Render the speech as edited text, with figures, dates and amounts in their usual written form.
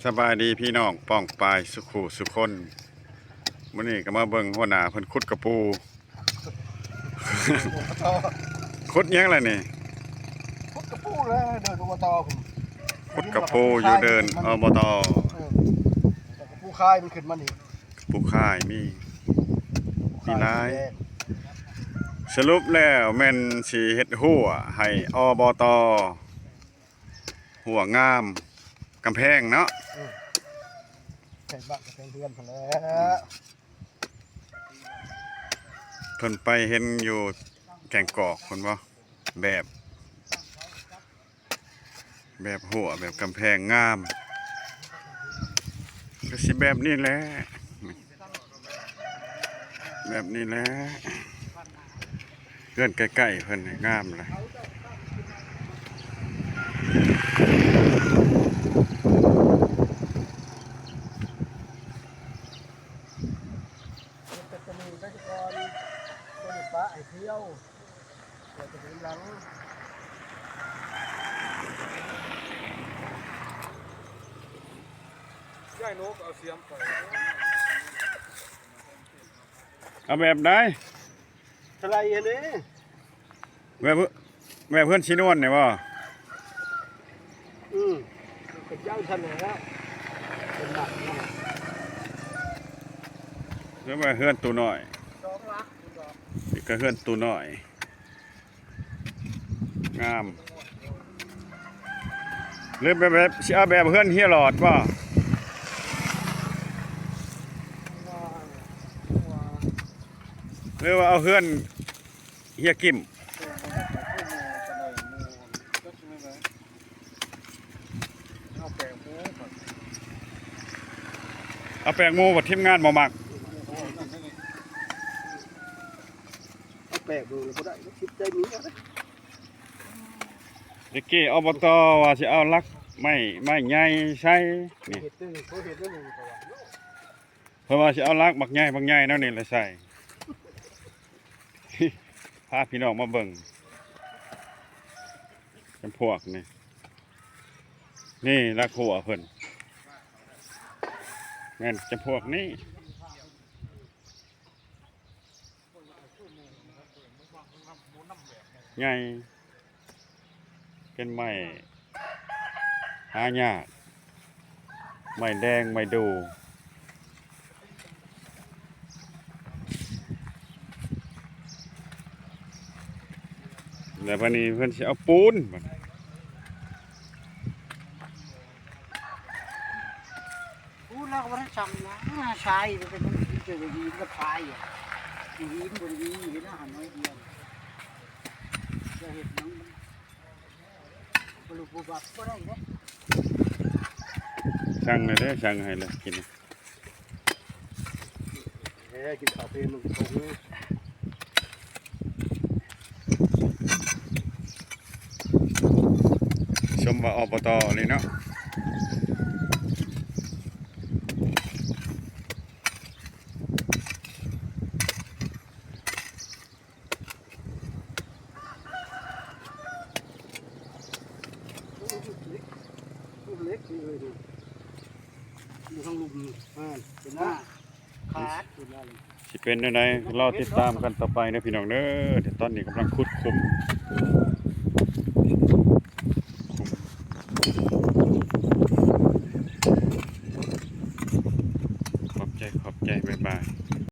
สบายดีพี่น้องป้องปายสุขุสุคนมื้อนี้ก็มาเบิ่งหัวหน้าเพิ่นขุดกระปู ขุดหยังล่ะนี่ พุดกระปูเลยเดินอบตผม ขุดกระปูอยู่เดินอบต. แต่กระปูคายมันขึ้นมานี่ กระปูค่ายมีหลายสรุปแล้วแม่นสิเฮ็ดหัวให้อบต.หัวงามกำแพงเนาะ แข่งบ้านกับแข่งเพื่อนพอแล้ว เพิ่นไปเห็นอยู่แก่งกอกเพิ่นบ่แบบหัวแบบกำแพงงามก็สิแบบนี้แหละแบบนี้แหละเพื่อนใกล้ๆเพิ่นงามเลยจะมีได้ก่อนตัวป้าไอ้เที่ยวเดี๋ยวจะถึงหลังย่ายนกเอาเสียมไป เอาแบบใด ทลายอันนี้ แบบเพื่อนชินวนเนี่ยบ่ เป็นเจ้าชันแล้วเป็นหนักนะ หรือว่าเพื่อนตัวน้อย 2 ลัก นี่ก็เพื่อนตัวน้อยงามหรือแบบสิเอาแบบเพื่อนเฮียหลอดบ่หรือว่าเอาเพื่อนเฮียกิมเอาแปลงหมูบัดทีมงานบ่มัก แปลกดูเลยก็ได้คิดใจนี้นะ เด็กกี้อบตว่าสิเอาลักไม้ใหญ่ใช้นี่ เห็ดตึ้งเขาเห็ดได้หนึ่งตัว เพิ่นว่าสิเอาลักบักใหญ่แนวนี้เลยใส่ พาพี่น้องมาเบิ่งเป็นพวกนี่ลักหัวเพิ่นแม่นจะพวกนี้ใหญ่เป็นไม้หายากไม้แดงไม้ดูแล้ววันนี้เพิ่นสิเอาปูนบัด พูดแล้วก็ไม่สั่งนะชายมันเป็นเจอดีก็พายอ่ะดีบนดีเห็นอาหารน้อยเดียวจะเห็ดน้องบลูบูบับก็ได้เนี่ย สั่งเลยเด้อสั่งให้เลยกิน กินข้าวเพลนลงตรงนี้ ชมว่าอบตเลยเนาะลูกเล็กเลยดูดูข้างลุมเป็นหน้าขาดเป็นหน้าเลย สิเป็นจังไดรอติดตามกันต่อไปนะพี่น้องเด้อเดี๋ยวตอนนี้กำลังขุดคุมขอบใจบ๊ายบาย